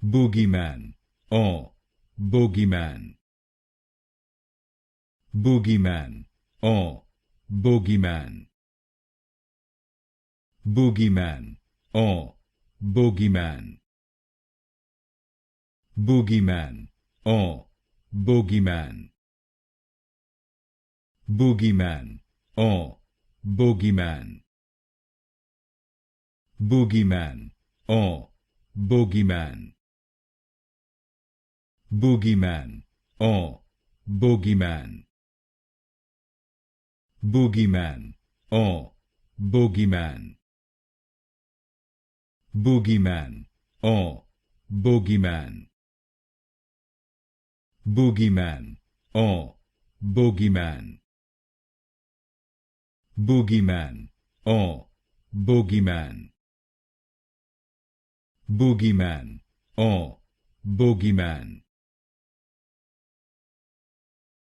Bogeyman, Bogeyman. Bogeyman, Bogeyman. Bogeyman, Bogeyman. Bogeyman, Bogeyman. Bogeyman, Bogeyman. Bogeyman, Bogeyman. Bogeyman, Bogeyman. Bogeyman, Bogeyman. Bogeyman, Bogeyman. Bogeyman, Bogeyman. Bogeyman, Bogeyman. Bogeyman, Bogeyman.